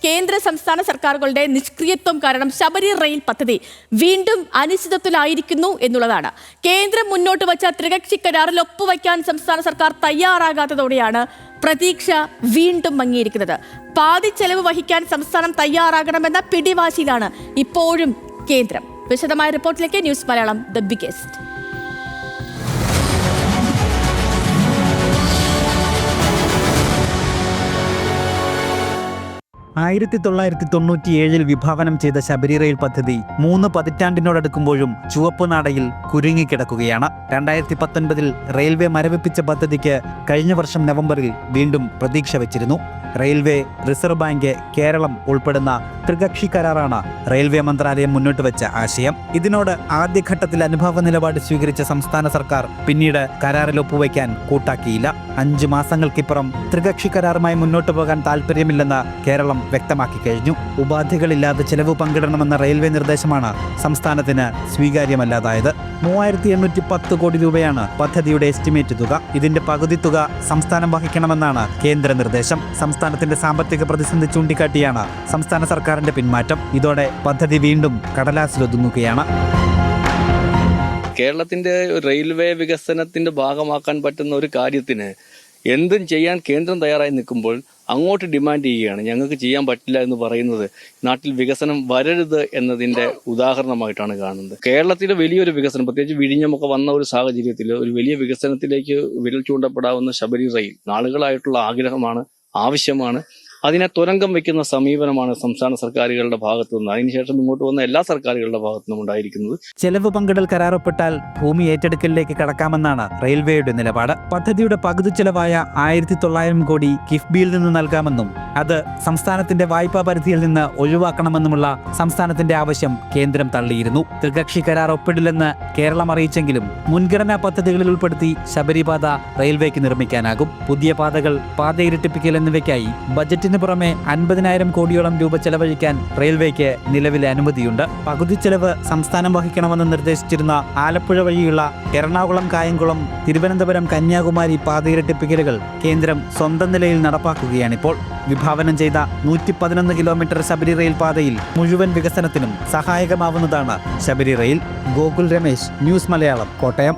കേന്ദ്ര സംസ്ഥാന സർക്കാരുകളുടെ നിഷ്ക്രിയത്വം കാരണം ശബരി റെയിൽ പദ്ധതി വീണ്ടും അനിശ്ചിതത്വത്തിലായിരിക്കുന്നു എന്നുള്ളതാണ്. കേന്ദ്രം മുന്നോട്ട് വച്ച ത്രികക്ഷി കരാറിൽ ഒപ്പുവയ്ക്കാൻ സംസ്ഥാന സർക്കാർ തയ്യാറാകാത്തതോടെയാണ് പ്രതീക്ഷ വീണ്ടും മങ്ങിയിരിക്കുന്നത്. പാതി ചെലവ് വഹിക്കാൻ സംസ്ഥാനം തയ്യാറാകണമെന്ന പിടിവാശിയിലാണ് ഇപ്പോഴും കേന്ദ്രം. വിശദമായ റിപ്പോർട്ടിലേക്ക് ന്യൂസ് മലയാളം ദ ബിഗസ്റ്റ്. 1997 വിഭാവനം ചെയ്ത ശബരി റെയിൽ പദ്ധതി 3 പതിറ്റാണ്ടിനോടടുക്കുമ്പോഴും ചുവപ്പുനാടയിൽ കുരുങ്ങിക്കിടക്കുകയാണ്. 2019 റെയിൽവേ മരവിപ്പിച്ച പദ്ധതിക്ക് കഴിഞ്ഞ വർഷം നവംബറിൽ വീണ്ടും പ്രതീക്ഷ വച്ചിരുന്നു. റെയിൽവേ, റിസർവ് ബാങ്ക്, കേരളം ഉൾപ്പെടുന്ന ത്രികക്ഷി കരാറാണ് റെയിൽവേ മന്ത്രാലയം മുന്നോട്ട് വെച്ച ആശയം. ഇതിനോട് ആദ്യഘട്ടത്തിൽ അനുഭാവ നിലപാട് സ്വീകരിച്ച സംസ്ഥാന സർക്കാർ പിന്നീട് കരാറിൽ ഒപ്പുവയ്ക്കാൻ കൂട്ടാക്കിയില്ല. 5 മാസങ്ങൾക്കിപ്പുറം ത്രികക്ഷി കരാറുമായി മുന്നോട്ട് പോകാൻ താല്പര്യമില്ലെന്ന് കേരളം വ്യക്തമാക്കി കഴിഞ്ഞു. ഉപാധികളില്ലാതെ ചെലവ് പങ്കിടണമെന്ന റെയിൽവേ നിർദ്ദേശമാണ് സംസ്ഥാനത്തിന് സ്വീകാര്യമല്ലാതായത്. 3810 കോടി രൂപയാണ് പദ്ധതിയുടെ എസ്റ്റിമേറ്റ് തുക. ഇതിന്റെ പകുതി തുക സംസ്ഥാനം വഹിക്കണമെന്നാണ് കേന്ദ്ര നിർദ്ദേശം. സംസ്ഥാനത്തിന്റെ സാമ്പത്തിക പ്രതിസന്ധി ചൂണ്ടിക്കാട്ടിയാണ് സംസ്ഥാന സർക്കാരിന്റെ പിന്മാറ്റം. ഇതോടെ പദ്ധതി വീണ്ടും കടലാസിലൊതുങ്ങുകയാണ്. കേരളത്തിന്റെ റെയിൽവേ വികസനത്തിന്റെ ഭാഗമാക്കാൻ പറ്റുന്ന ഒരു കാര്യത്തിന് എന്തും ചെയ്യാൻ കേന്ദ്രം തയ്യാറായി നിൽക്കുമ്പോൾ അങ്ങോട്ട് ഡിമാൻഡ് ചെയ്യുകയാണ്. ഞങ്ങൾക്ക് ചെയ്യാൻ പറ്റില്ല എന്ന് പറയുന്നത് നാട്ടിൽ വികസനം വരരുത് എന്നതിന്റെ ഉദാഹരണമായിട്ടാണ് കാണുന്നത്. കേരളത്തിലെ വലിയൊരു വികസനം, പ്രത്യേകിച്ച് വിഴിഞ്ഞമൊക്കെ വന്ന ഒരു സാഹചര്യത്തിൽ ഒരു വലിയ വികസനത്തിലേക്ക് വിരൽ ചൂണ്ടപ്പെടാവുന്ന ശബരി റെയിൽ നാളുകളായിട്ടുള്ള ആഗ്രഹമാണ്, ആവശ്യമാണ്. അതിനെ തുരങ്കം വയ്ക്കുന്ന സമീപനമാണ് സംസ്ഥാന സർക്കാരുകളുടെ ഭാഗത്തു നിന്ന്, അതിനുശേഷം ഇങ്ങോട്ട് വന്ന എല്ലാ സർക്കാരുകളുടെ ഭാഗത്തു നിന്നും ഉണ്ടായിരിക്കുന്നത്. ചെലവ് പങ്കിടൽ കരാറൊപ്പിട്ടാൽ ഭൂമി ഏറ്റെടുക്കലിലേക്ക് കടക്കാമെന്നാണ് റെയിൽവേയുടെ നിലപാട്. പദ്ധതിയുടെ പകുതി ചെലവായ 1900 കോടി കിഫ്ബിയിൽ നിന്ന് നൽകാമെന്നും അത് സംസ്ഥാനത്തിന്റെ വായ്പാ പരിധിയിൽ നിന്ന് ഒഴിവാക്കണമെന്നുമുള്ള സംസ്ഥാനത്തിന്റെ ആവശ്യം കേന്ദ്രം തള്ളിയിരുന്നു. ത്രികക്ഷി കരാർ ഒപ്പിടില്ലെന്ന് കേരളം അറിയിച്ചെങ്കിലും മുൻഗണനാ പദ്ധതികളിൽ ഉൾപ്പെടുത്തി ശബരിപാത റെയിൽവേക്ക് നിർമ്മിക്കാനാകും. പുതിയ പാതകൾ, പാത ഇരട്ടിപ്പിക്കൽ എന്നിവയ്ക്കായി ബജറ്റിന് പുറമെ 50,000 കോടിയോളം രൂപ ചെലവഴിക്കാൻ റെയിൽവേക്ക് നിലവിലെ അനുമതിയുണ്ട്. പകുതി ചെലവ് സംസ്ഥാനം വഹിക്കണമെന്ന് നിർദ്ദേശിച്ചിരുന്ന ആലപ്പുഴ വഴിയുള്ള എറണാകുളം, കായംകുളം, തിരുവനന്തപുരം, കന്യാകുമാരി പാത ഇരട്ടിപ്പിക്കലുകൾ കേന്ദ്രം സ്വന്തം നിലയിൽ നടപ്പാക്കുകയാണിപ്പോൾ. വിഭാവനം ചെയ്ത 111 കിലോമീറ്റർ ശബരി റെയിൽ പാതയിൽ മുഴുവൻ വികസനത്തിനും സഹായകമാവുന്നതാണ് ശബരി റെയിൽ. ഗോകുൽ രമേശ്, ന്യൂസ് മലയാളം, കോട്ടയം.